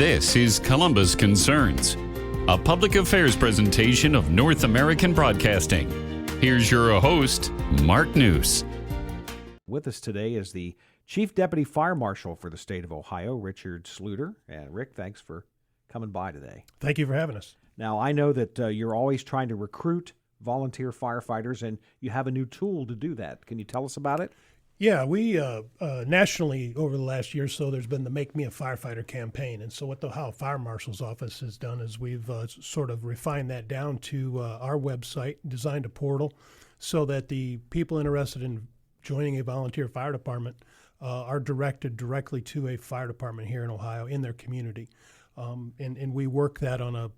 This is Columbus Concerns, a public affairs presentation of North American Broadcasting. Here's your host, Mark Neuse. With us today is the Chief Deputy Fire Marshal for the state of Ohio, Richard Sluter. And Rick, thanks for coming by today. Thank you for having us. Now, I know that you're always trying to recruit volunteer firefighters, and you have a new tool to do that. Can you tell us about it? Yeah, we nationally over the last year or so, there's been the Make Me a Firefighter campaign. And so what the Ohio Fire Marshal's office has done is we've sort of refined that down to our website, designed a portal so that the people interested in joining a volunteer fire department are directed directly to a fire department here in Ohio in their community. And we work that on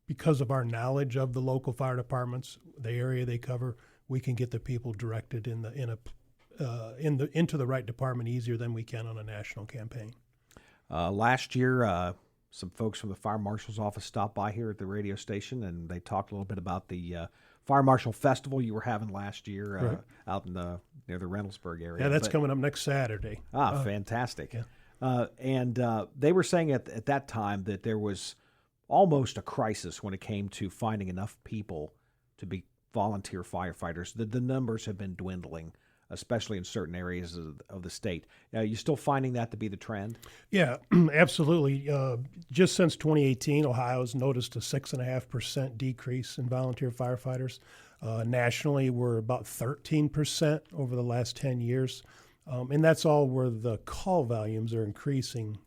because of our knowledge of the local fire departments, the area they cover, we can get the people directed into the right department easier than we can on a national campaign. Last year, some folks from the Fire Marshal's office stopped by here at the radio station, and they talked a little bit about the Fire Marshal Festival you were having last year right. out in near the Reynoldsburg area. Yeah, that's coming up next Saturday. Fantastic. Yeah. And they were saying at that time that there was almost a crisis when it came to finding enough people to be volunteer firefighters. The numbers have been dwindling, especially in certain areas of the state. Are you still finding that to be the trend? Yeah, absolutely. Just since 2018, Ohio's noticed a 6.5% decrease in volunteer firefighters. Nationally, we're about 13% over the last 10 years. And that's all where the call volumes are increasing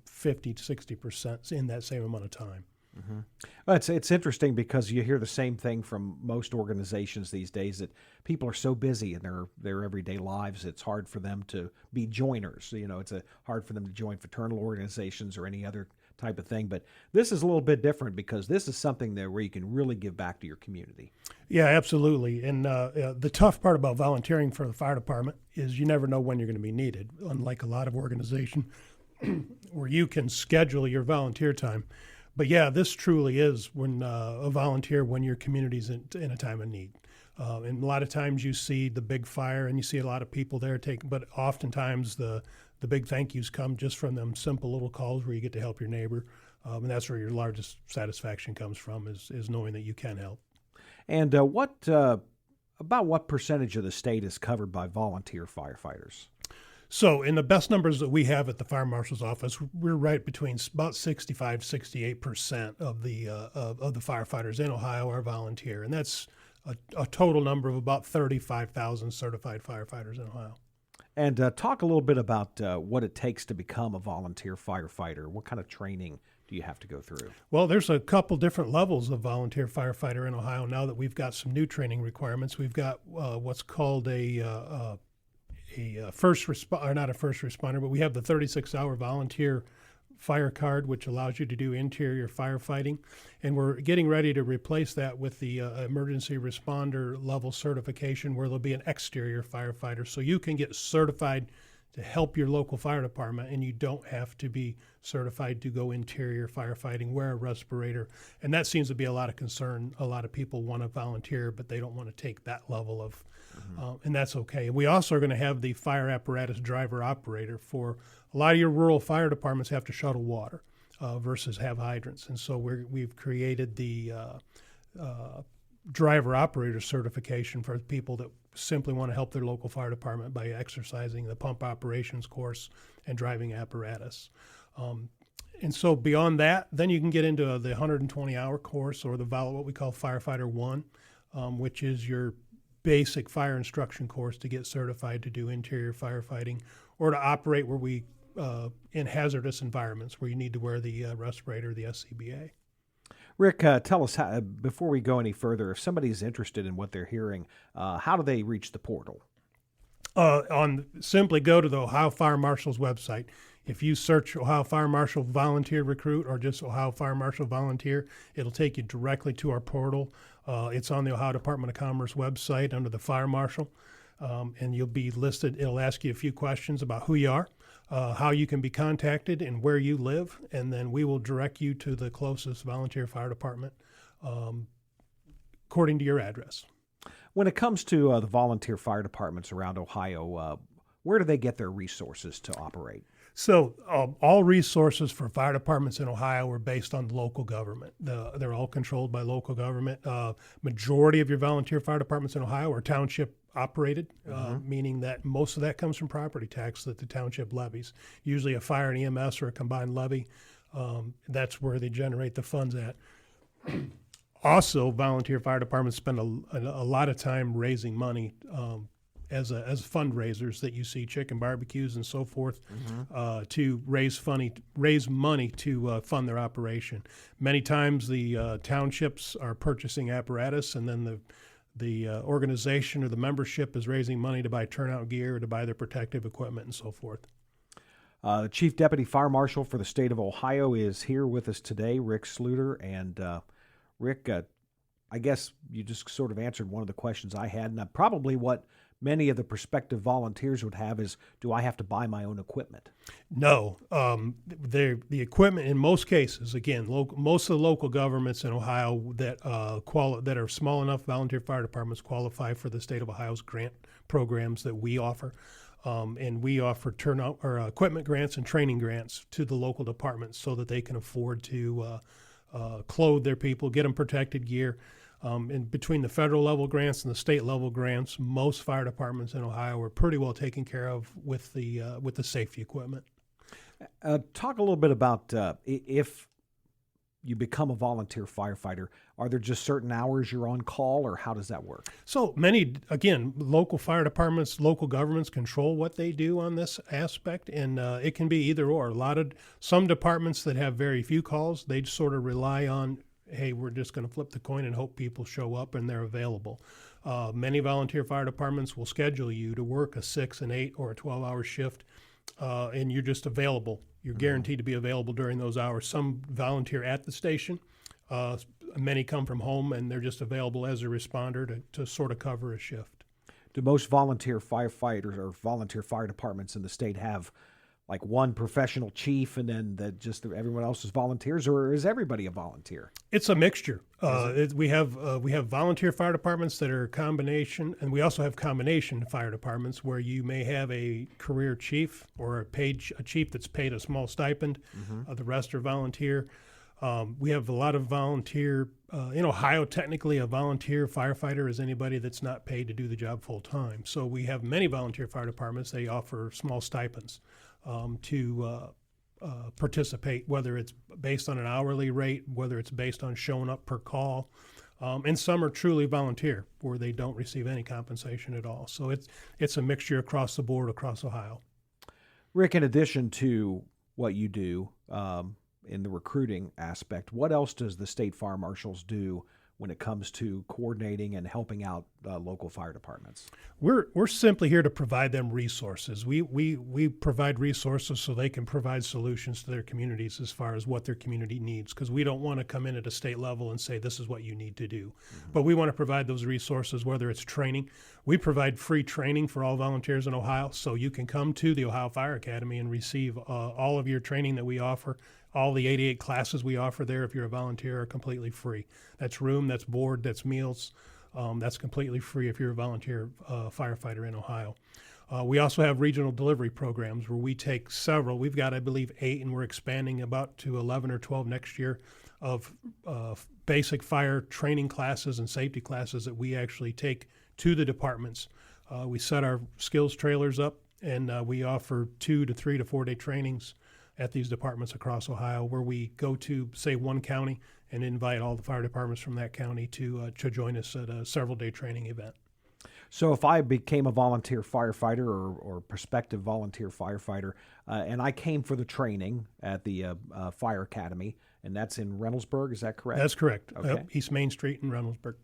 50 to 60% in that same amount of time. Mm-hmm. Well, it's interesting because you hear the same thing from most organizations these days, that people are so busy in their everyday lives, it's hard for them to be joiners. You know, it's hard for them to join fraternal organizations or any other type of thing. But this is a little bit different because this is something where you can really give back to your community. Yeah, absolutely. And the tough part about volunteering for the fire department is you never know when you're going to be needed, unlike a lot of organizations where you can schedule your volunteer time. But yeah, this truly is when a volunteer when your community's in a time of need. And a lot of times you see the big fire and you see a lot of people there but oftentimes the big thank yous come just from them simple little calls where you get to help your neighbor. And that's where your largest satisfaction comes from is knowing that you can help. And about what percentage of the state is covered by volunteer firefighters? So in the best numbers that we have at the Fire Marshal's office, we're right between about 65, 68% of the firefighters in Ohio are volunteer. And that's a total number of about 35,000 certified firefighters in Ohio. And talk a little bit about what it takes to become a volunteer firefighter. What kind of training do you have to go through? Well, there's a couple different levels of volunteer firefighter in Ohio now that we've got some new training requirements. We've got what's called not a first responder, but we have the 36-hour volunteer fire card, which allows you to do interior firefighting. And we're getting ready to replace that with the emergency responder level certification, where there'll be an exterior firefighter. So you can get certified to help your local fire department, and you don't have to be certified to go interior firefighting, wear a respirator. And that seems to be a lot of concern. A lot of people want to volunteer, but they don't want to take that level of, and that's okay. We also are going to have the fire apparatus driver operator. For a lot of your rural fire departments have to shuttle water versus have hydrants. And so we've created the driver operator certification for people that simply want to help their local fire department by exercising the pump operations course and driving apparatus. And so beyond that, then you can get into the 120-hour course, or what we call Firefighter 1, which is your basic fire instruction course to get certified to do interior firefighting or to operate in hazardous environments where you need to wear the respirator, the SCBA. Rick, tell us, before we go any further, if somebody's interested in what they're hearing, how do they reach the portal? Simply go to the Ohio Fire Marshal's website. If you search Ohio Fire Marshal Volunteer Recruit or just Ohio Fire Marshal Volunteer, it'll take you directly to our portal. It's on the Ohio Department of Commerce website under the Fire Marshal, and you'll be listed. It'll ask you a few questions about who you are, how you can be contacted, and where you live, and then we will direct you to the closest volunteer fire department according to your address. When it comes to the volunteer fire departments around Ohio, where do they get their resources to operate? So all resources for fire departments in Ohio are based on the local government. They're all controlled by local government. Majority of your volunteer fire departments in Ohio are township operated, meaning that most of that comes from property tax that the township levies. Usually a fire and EMS or a combined levy. That's where they generate the funds at. Also, volunteer fire departments spend a lot of time raising money as fundraisers that you see, chicken barbecues and so forth, to raise money to fund their operation. Many times the townships are purchasing apparatus, and then the organization or the membership is raising money to buy turnout gear, to buy their protective equipment and so forth. Chief Deputy Fire Marshal for the state of Ohio is here with us today, Rick Sluter. And Rick, I guess you just sort of answered one of the questions I had, and probably what many of the prospective volunteers would have is, do I have to buy my own equipment? No. The equipment, in most cases, again, most of the local governments in Ohio that are small enough, volunteer fire departments qualify for the state of Ohio's grant programs that we offer. And we offer turnout or equipment grants and training grants to the local departments so that they can afford to clothe their people, get them protected gear. And between the federal level grants and the state level grants, most fire departments in Ohio are pretty well taken care of with the safety equipment. Talk a little bit about if you become a volunteer firefighter, are there just certain hours you're on call, or how does that work? So many, again, local fire departments, local governments control what they do on this aspect, and it can be either or. Some departments that have very few calls, they sort of rely on, hey, we're just going to flip the coin and hope people show up and they're available. Many volunteer fire departments will schedule you to work a 6, an 8, or a 12-hour shift, and you're just available. You're guaranteed to be available during those hours. Some volunteer at the station. Many come from home, and they're just available as a responder to sort of cover a shift. Do most volunteer firefighters or volunteer fire departments in the state have like one professional chief and then everyone else is volunteers, or is everybody a volunteer? It's a mixture. We have volunteer fire departments that are a combination, and we also have combination fire departments where you may have a career chief or a chief that's paid a small stipend. The rest are volunteer. We have a lot of volunteer. In Ohio, technically, a volunteer firefighter is anybody that's not paid to do the job full time. So we have many volunteer fire departments. They offer small stipends to participate, whether it's based on an hourly rate, whether it's based on showing up per call. And some are truly volunteer, where they don't receive any compensation at all. So it's a mixture across the board across Ohio. Rick, in addition to what you do in the recruiting aspect, what else does the state fire marshals do when it comes to coordinating and helping out local fire departments? We're simply here to provide them resources. We provide resources so they can provide solutions to their communities as far as what their community needs, because we don't want to come in at a state level and say this is what you need to do. But we want to provide those resources, whether it's training. We provide free training for all volunteers in Ohio, so you can come to the Ohio Fire Academy and receive all of your training that we offer. All the 88 classes we offer there, if you're a volunteer, are completely free. That's room, that's board, that's meals. That's completely free if you're a volunteer firefighter in Ohio. We also have regional delivery programs where we take several. We've got, I believe, 8, and we're expanding about to 11 or 12 next year of basic fire training classes and safety classes that we actually take to the departments. We set our skills trailers up, and we offer 2 to 3 to 4 day trainings at these departments across Ohio, where we go to, say, one county and invite all the fire departments from that county to join us at a several-day training event. So if I became a volunteer firefighter or prospective volunteer firefighter, and I came for the training at the Fire Academy, and that's in Reynoldsburg, is that correct? That's correct. Okay. East Main Street in Reynoldsburg.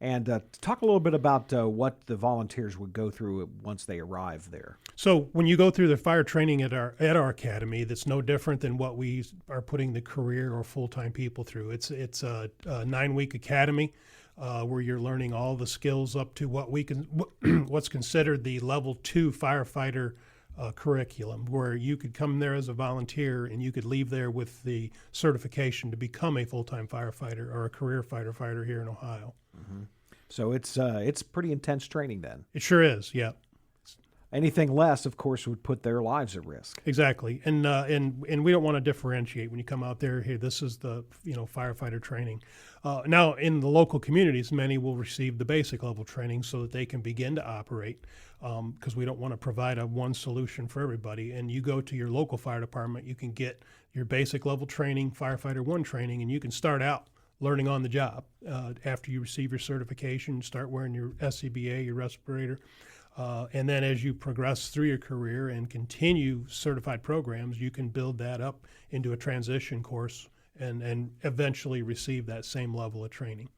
And talk a little bit about what the volunteers would go through once they arrive there. So when you go through the fire training at our academy, that's no different than what we are putting the career or full-time people through. It's a 9-week academy where you're learning all the skills up to what's considered the level 2 firefighter curriculum, where you could come there as a volunteer and you could leave there with the certification to become a full-time firefighter or a career firefighter here in Ohio. So it's pretty intense training then. It sure is, yeah. Anything less, of course, would put their lives at risk. Exactly, and we don't want to differentiate when you come out there. Hey, this is the firefighter training. Now, in the local communities, many will receive the basic level training so that they can begin to operate. Because we don't want to provide a one solution for everybody. And you go to your local fire department, you can get your basic level training, Firefighter 1 training, and you can start out learning on the job. After you receive your certification, start wearing your SCBA, your respirator. And then as you progress through your career and continue certified programs, you can build that up into a transition course and eventually receive that same level of training.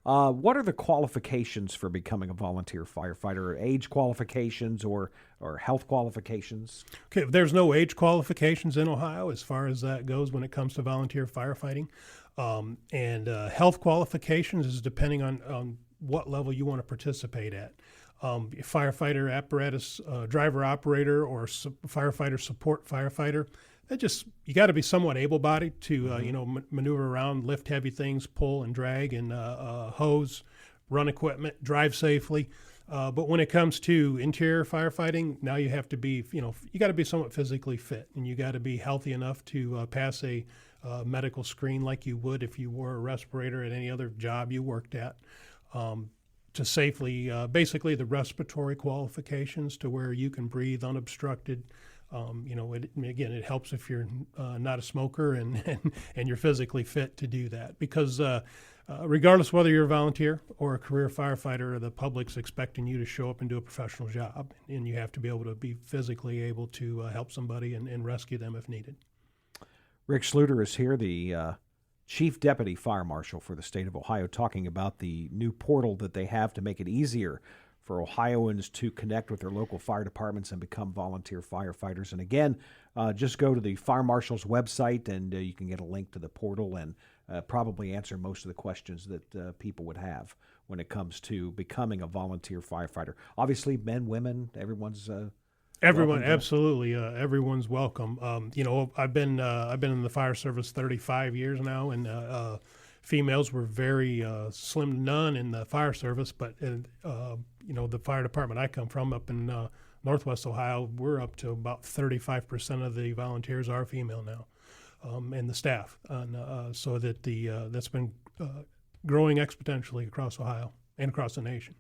What are the qualifications for becoming a volunteer firefighter? Age qualifications or health qualifications? Okay, there's no age qualifications in Ohio as far as that goes when it comes to volunteer firefighting. And health qualifications is depending on what level you want to participate at. Firefighter apparatus, driver operator, or firefighter support firefighter. You got to be somewhat able-bodied to maneuver around, lift heavy things, pull and drag, and hose, run equipment, drive safely. But when it comes to interior firefighting, now you have to be, you got to be somewhat physically fit, and you got to be healthy enough to pass a medical screen like you would if you wore a respirator at any other job you worked at. To safely, basically the respiratory qualifications to where you can breathe unobstructed. It helps if you're not a smoker and you're physically fit to do that, because regardless whether you're a volunteer or a career firefighter, the public's expecting you to show up and do a professional job, and you have to be able to be physically able to help somebody and rescue them if needed. Rick Sluter is here, the Chief Deputy Fire Marshal for the state of Ohio, talking about the new portal that they have to make it easier for Ohioans to connect with their local fire departments and become volunteer firefighters. And again, just go to the Fire Marshal's website and you can get a link to the portal and probably answer most of the questions that people would have when it comes to becoming a volunteer firefighter. Obviously, men, women, everyone's Everyone, absolutely. Everyone's welcome. I've been in the fire service 35 years now, and females were very slim to none in the fire service. But the fire department I come from up in Northwest Ohio, we're up to about 35% of the volunteers are female now, and the staff, so that that's been growing exponentially across Ohio and across the nation.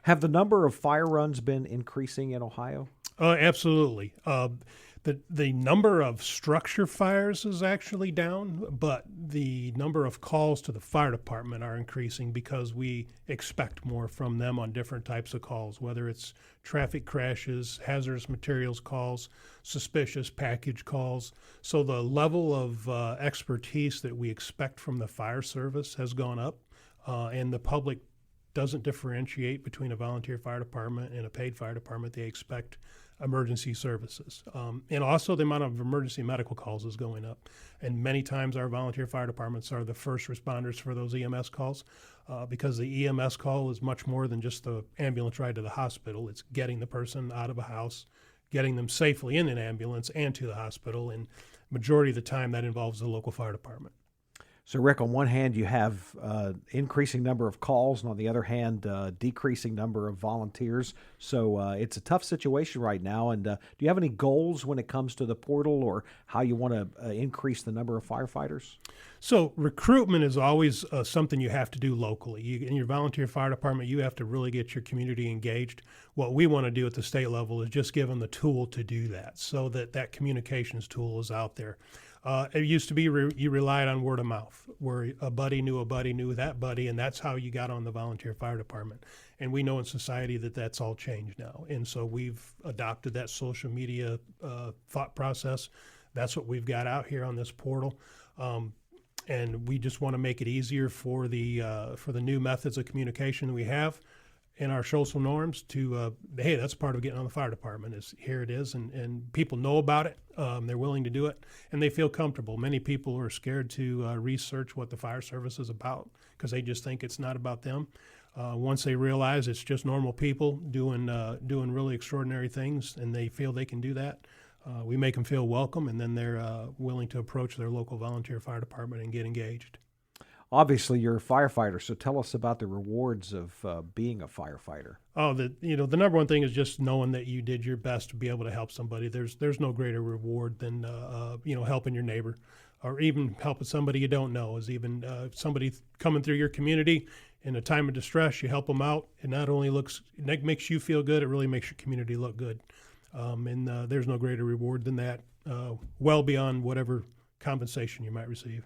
Have the number of fire runs been increasing in Ohio? Absolutely. The number of structure fires is actually down, but the number of calls to the fire department are increasing because we expect more from them on different types of calls, whether it's traffic crashes, hazardous materials calls, suspicious package calls. So the level of expertise that we expect from the fire service has gone up, and the public doesn't differentiate between a volunteer fire department and a paid fire department. They expect emergency services. And also the amount of emergency medical calls is going up. And many times our volunteer fire departments are the first responders for those EMS calls, because the EMS call is much more than just the ambulance ride to the hospital. It's getting the person out of a house, getting them safely in an ambulance and to the hospital. And majority of the time that involves the local fire department. So, Rick, on one hand, you have increasing number of calls, and on the other hand, decreasing number of volunteers. So it's a tough situation right now. And do you have any goals when it comes to the portal or how you want to increase the number of firefighters? So recruitment is always something you have to do locally. In your volunteer fire department, you have to really get your community engaged. What we want to do at the state level is just give them the tool to do that, so that communications tool is out there. It used to be you relied on word of mouth, where a buddy knew that buddy, and that's how you got on the volunteer fire department. And we know in society that that's all changed now. And so we've adopted that social media thought process. That's what we've got out here on this portal. And we just want to make it easier for the new methods of communication that we have in our social norms to, hey, that's part of getting on the fire department, is here it is, and people know about it, they're willing to do it, and they feel comfortable. Many people are scared to research what the fire service is about because they just think it's not about them. Once they realize it's just normal people doing really extraordinary things, and they feel they can do that, we make them feel welcome, and then they're willing to approach their local volunteer fire department and get engaged. Obviously, you're a firefighter, so tell us about the rewards of being a firefighter. Oh, the number one thing is just knowing that you did your best to be able to help somebody. There's no greater reward than helping your neighbor, or even helping somebody you don't know. Is even somebody coming through your community in a time of distress, you help them out. It not only makes you feel good, it really makes your community look good. And there's no greater reward than that, well beyond whatever compensation you might receive.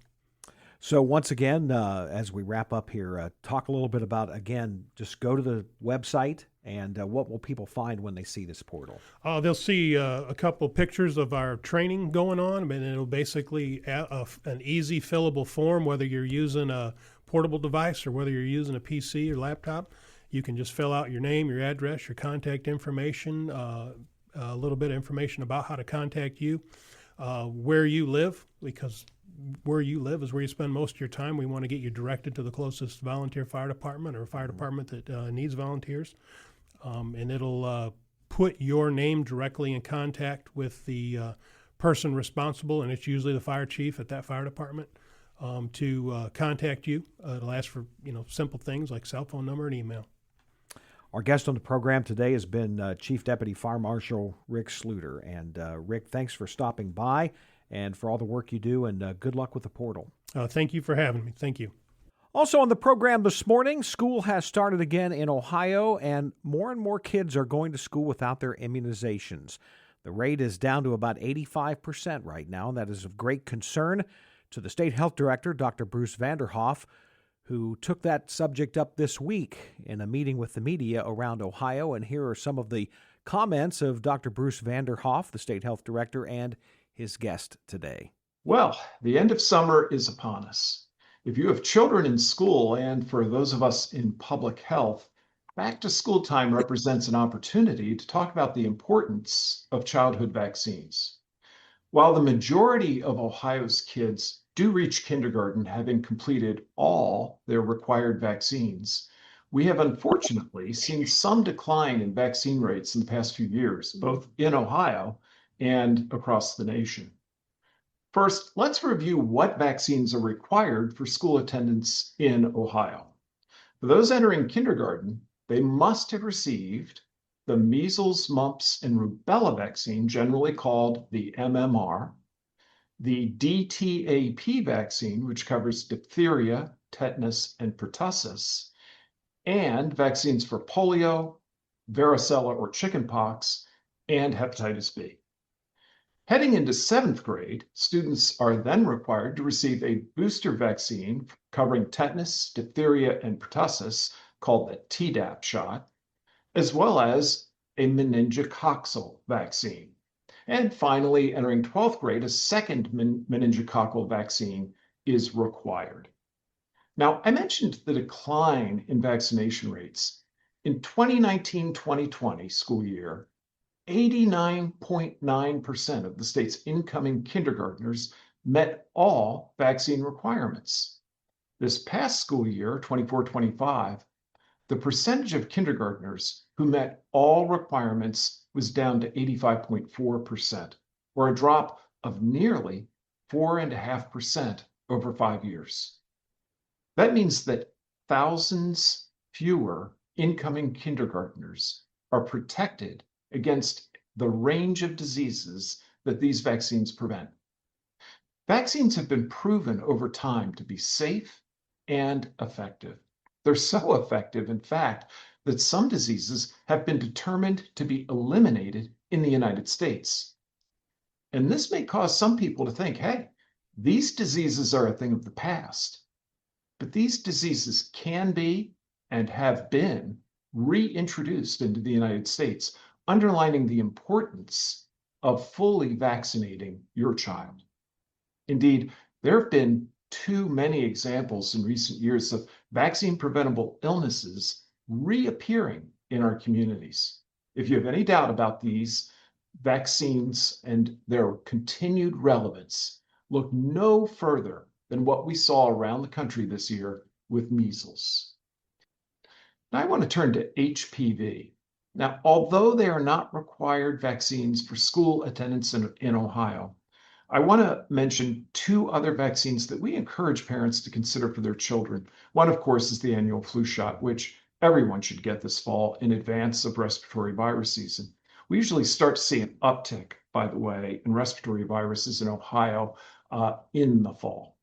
So once again, as we wrap up here, talk a little bit about, again, just go to the website and what will people find when they see this portal? They'll see a couple pictures of our training going on, and it'll basically an easy fillable form, whether you're using a portable device or whether you're using a PC or laptop. You can just fill out your name, your address, your contact information, a little bit of information about how to contact you, where you live, because where you live is where you spend most of your time. We want to get you directed to the closest volunteer fire department or fire department that needs volunteers. And it'll put your name directly in contact with the person responsible, and it's usually the fire chief at that fire department, to contact you. It'll ask for simple things like cell phone number and email. Our guest on the program today has been Chief Deputy Fire Marshal Rick Sluter. And Rick, thanks for stopping by and for all the work you do, and good luck with the portal. Thank you for having me. Thank you. Also on the program this morning, school has started again in Ohio, and more kids are going to school without their immunizations. The rate is down to about 85% right now, and that is of great concern to the state health director, Dr. Bruce Vanderhoff, who took that subject up this week in a meeting with the media around Ohio. And here are some of the comments of Dr. Bruce Vanderhoff, the state health director, and his guest today. Well, the end of summer is upon us. If you have children in school, and for those of us in public health, back to school time represents an opportunity to talk about the importance of childhood vaccines. While the majority of Ohio's kids do reach kindergarten having completed all their required vaccines, we have unfortunately seen some decline in vaccine rates in the past few years, both in Ohio and across the nation. First, let's review what vaccines are required for school attendance in Ohio. For those entering kindergarten, they must have received the measles, mumps, and rubella vaccine, generally called the MMR, the DTaP vaccine, which covers diphtheria, tetanus, and pertussis, and vaccines for polio, varicella or chickenpox, and hepatitis B. Heading into 7th grade, students are then required to receive a booster vaccine covering tetanus, diphtheria, and pertussis, called the Tdap shot, as well as a meningococcal vaccine. And finally, entering 12th grade, a second meningococcal vaccine is required. Now, I mentioned the decline in vaccination rates. In 2019-2020 school year, 89.9% of the state's incoming kindergartners met all vaccine requirements. This past school year, 24-25, the percentage of kindergartners who met all requirements was down to 85.4%, or a drop of nearly 4.5% over 5 years. That means that thousands fewer incoming kindergartners are protected against the range of diseases that these vaccines prevent. Vaccines have been proven over time to be safe and effective. They're so effective, in fact, that some diseases have been determined to be eliminated in the United States. And this may cause some people to think, hey, these diseases are a thing of the past. But these diseases can be and have been reintroduced into the United States, underlining the importance of fully vaccinating your child. Indeed, there have been too many examples in recent years of vaccine-preventable illnesses reappearing in our communities. If you have any doubt about these vaccines and their continued relevance, look no further than what we saw around the country this year with measles. Now I want to turn to HPV. Now, although they are not required vaccines for school attendance in Ohio, I want to mention two other vaccines that we encourage parents to consider for their children. One, of course, is the annual flu shot, which everyone should get this fall in advance of respiratory virus season. We usually start to see an uptick, by the way, in respiratory viruses in Ohio in the fall.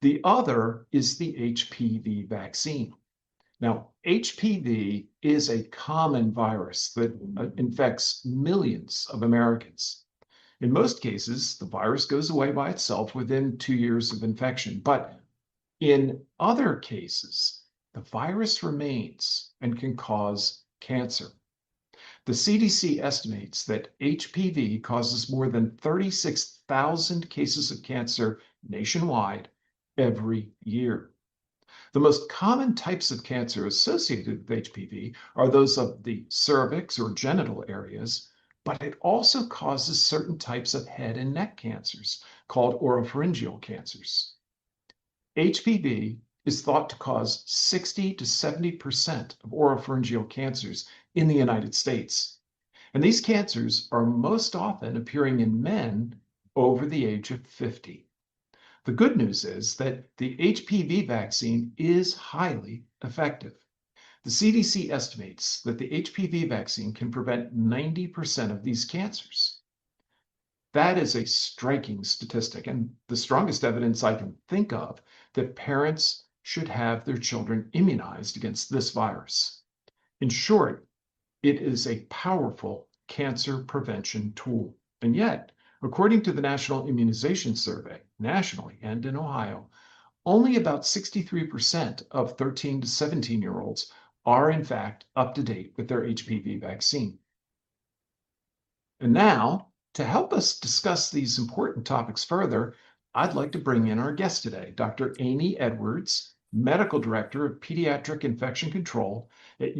The other is the HPV vaccine. Now, HPV is a common virus that infects millions of Americans. In most cases, the virus goes away by itself within 2 years of infection. But in other cases, the virus remains and can cause cancer. The CDC estimates that HPV causes more than 36,000 cases of cancer nationwide every year. The most common types of cancer associated with HPV are those of the cervix or genital areas, but it also causes certain types of head and neck cancers called oropharyngeal cancers. HPV is thought to cause 60 to 70% of oropharyngeal cancers in the United States. And these cancers are most often appearing in men over the age of 50. The good news is that the HPV vaccine is highly effective. The CDC estimates that the HPV vaccine can prevent 90% of these cancers. That is a striking statistic and the strongest evidence I can think of that parents should have their children immunized against this virus. In short, it is a powerful cancer prevention tool. And yet, according to the National Immunization Survey, nationally and in Ohio, only about 63% of 13 to 17-year-olds are in fact up to date with their HPV vaccine. And now, to help us discuss these important topics further, I'd like to bring in our guest today, Dr. Amy Edwards, Medical Director of Pediatric Infection Control at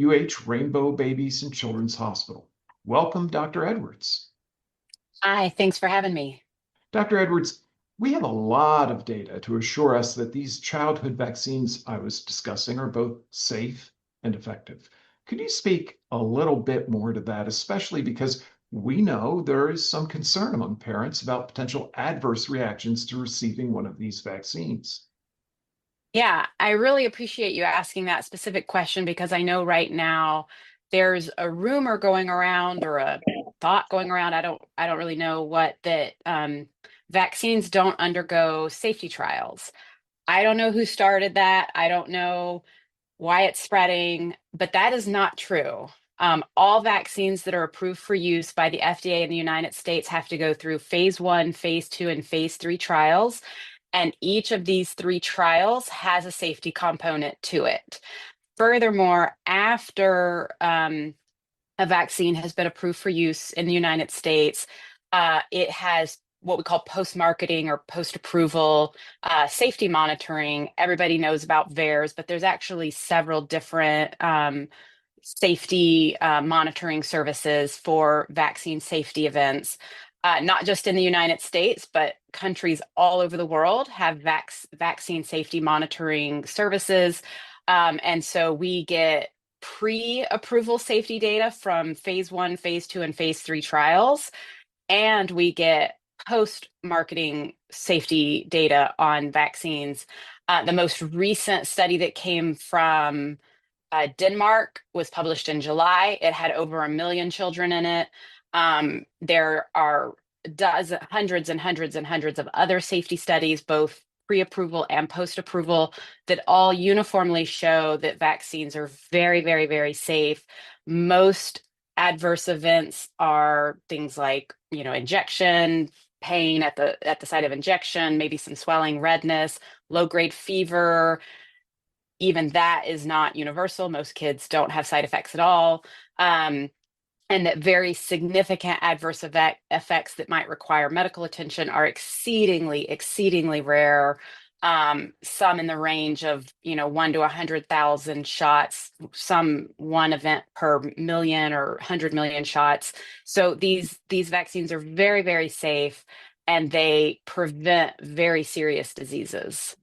Rainbow Babies and Children's Hospital. Welcome, Dr. Edwards. Hi, thanks for having me. Dr. Edwards, we have a lot of data to assure us that these childhood vaccines I was discussing are both safe and effective. Could you speak a little bit more to that, especially because we know there is some concern among parents about potential adverse reactions to receiving one of these vaccines? Yeah, I really appreciate you asking that specific question because I know right now there's a rumor going around or a thought going around. I don't really know what that vaccines don't undergo safety trials. I don't know who started that. I don't know why it's spreading, but that is not true. All vaccines that are approved for use by the FDA in the United States have to go through phase 1, phase 2, and phase 3 trials. And each of these 3 trials has a safety component to it. Furthermore, after a vaccine has been approved for use in the United States, it has what we call post-marketing or post-approval safety monitoring. Everybody knows about VAERS, but there's actually several different safety monitoring services for vaccine safety events. Not just in the United States, but countries all over the world have vaccine safety monitoring services. And so we get pre-approval safety data from phase 1, phase 2, and phase 3 trials. And we get post-marketing safety data on vaccines. The most recent study that came from Denmark was published in July. It had over 1 million children in it. There are hundreds and hundreds and hundreds of other safety studies, both pre-approval and post-approval, that all uniformly show that vaccines are very, very, very safe. Most adverse events are things like, injection, pain at the site of injection, maybe some swelling, redness, low-grade fever. Even that is not universal. Most kids don't have side effects at all. And that very significant adverse effects that might require medical attention are exceedingly, exceedingly rare. Some in the range of 1 to 100,000 shots, some one event per million or 100 million shots. So these vaccines are very, very safe, and they prevent very serious diseases.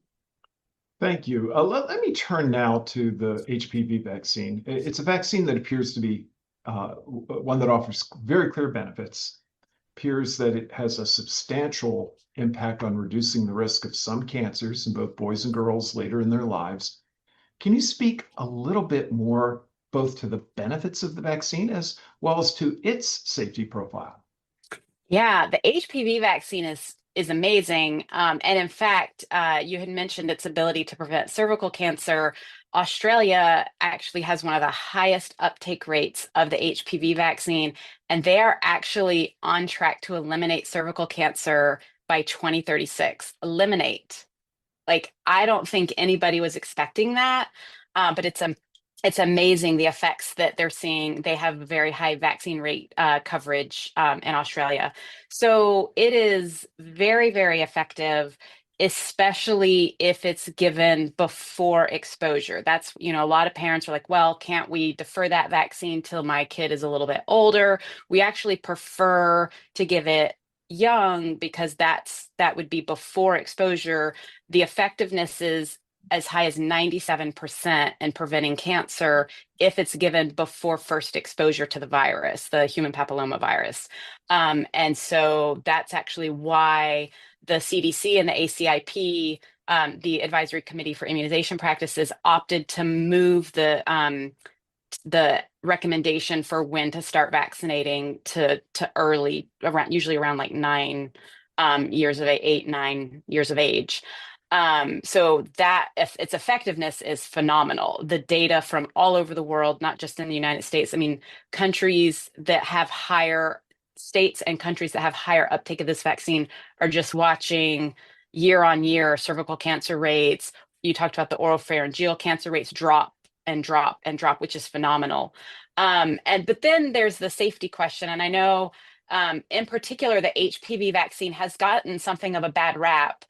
Thank you. Let me turn now to the HPV vaccine. It's a vaccine that appears to be one that offers very clear benefits. appears that it has a substantial impact on reducing the risk of some cancers in both boys and girls later in their lives. Can you speak a little bit more both to the benefits of the vaccine as well as to its safety profile? Yeah, the HPV vaccine is amazing. And in fact, you had mentioned its ability to prevent cervical cancer. Australia actually has one of the highest uptake rates of the HPV vaccine, and they are actually on track to eliminate cervical cancer by 2036. Eliminate. Like, I don't think anybody was expecting that, but it's amazing the effects that they're seeing. They have a very high vaccine rate coverage in Australia. So it is very, very effective, especially if it's given before exposure. That's, a lot of parents are like, well, can't we defer that vaccine till my kid is a little bit older? We actually prefer to give it young because that would be before exposure. The effectiveness is as high as 97% in preventing cancer if it's given before first exposure to the virus, the human papilloma virus. And so that's actually why the CDC and the ACIP, the Advisory Committee for Immunization Practices, opted to move the recommendation for when to start vaccinating to early, usually around like 9 years of age, 8-9 years of age. So that its effectiveness is phenomenal. The data from all over the world, not just in the United States. I mean, states and countries that have higher uptake of this vaccine are just watching year on year cervical cancer rates. You talked about the oropharyngeal cancer rates drop and drop and drop, which is phenomenal. But then there's the safety question. And I know in particular, the HPV vaccine has gotten something of a bad rap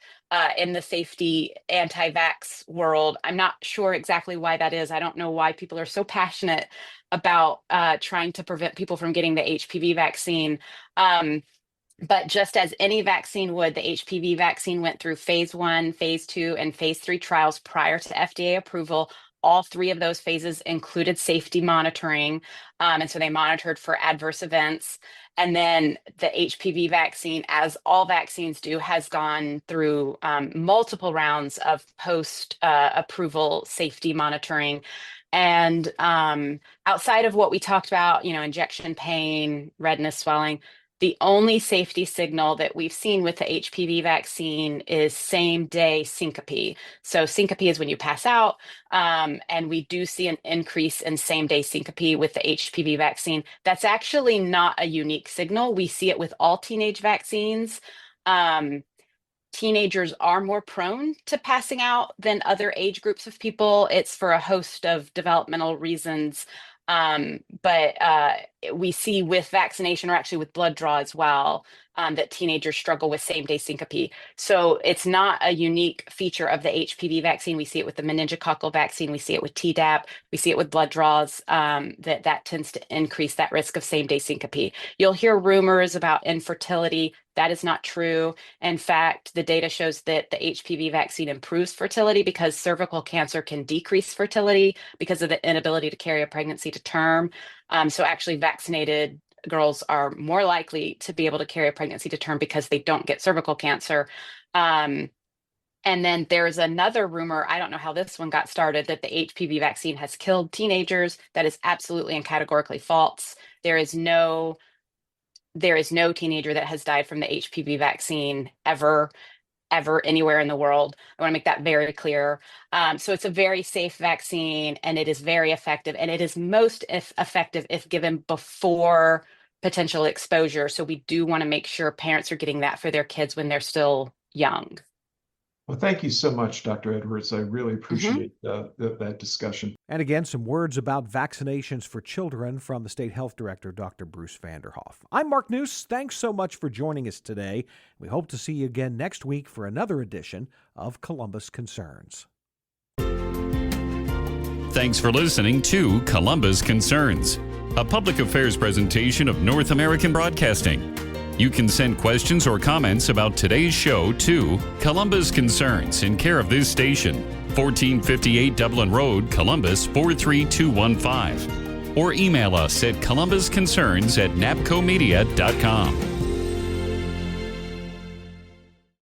in the safety anti-vax world. I'm not sure exactly why that is. I don't know why people are so passionate about trying to prevent people from getting the HPV vaccine. But just as any vaccine would, the HPV vaccine went through phase 1, phase 2, and phase 3 trials prior to FDA approval. All 3 of those phases included safety monitoring. And so they monitored for adverse events. And then the HPV vaccine, as all vaccines do, has gone through multiple rounds of post-approval safety monitoring. And outside of what we talked about, injection pain, redness, swelling, the only safety signal that we've seen with the HPV vaccine is same-day syncope. So syncope is when you pass out, and we do see an increase in same-day syncope with the HPV vaccine. That's actually not a unique signal. We see it with all teenage vaccines. Teenagers are more prone to passing out than other age groups of people. It's for a host of developmental reasons. But we see with vaccination, or actually with blood draw as well, that teenagers struggle with same-day syncope. So it's not a unique feature of the HPV vaccine. We see it with the meningococcal vaccine. We see it with Tdap. We see it with blood draws, that tends to increase that risk of same-day syncope. You'll hear rumors about infertility. That is not true. In fact, the data shows that the HPV vaccine improves fertility because cervical cancer can decrease fertility because of the inability to carry a pregnancy to term. So actually vaccinated girls are more likely to be able to carry a pregnancy to term because they don't get cervical cancer. And then there's another rumor, I don't know how this one got started, that the HPV vaccine has killed teenagers. That is absolutely and categorically false. There is no teenager that has died from the HPV vaccine ever anywhere in the world. I want to make that very clear. So it's a very safe vaccine, and it is very effective, and it is most effective if given before potential exposure. So we do want to make sure parents are getting that for their kids when they're still young. Well, thank you so much, Dr. Edwards. I really appreciate that discussion. And again, some words about vaccinations for children from the State Health Director, Dr. Bruce Vanderhoff. I'm Mark Noose. Thanks so much for joining us today. We hope to see you again next week for another edition of Columbus Concerns. Thanks for listening to Columbus Concerns, a public affairs presentation of North American Broadcasting. You can send questions or comments about today's show to Columbus Concerns in care of this station, 1458 Dublin Road, Columbus 43215. Or email us at columbusconcerns@napcomedia.com.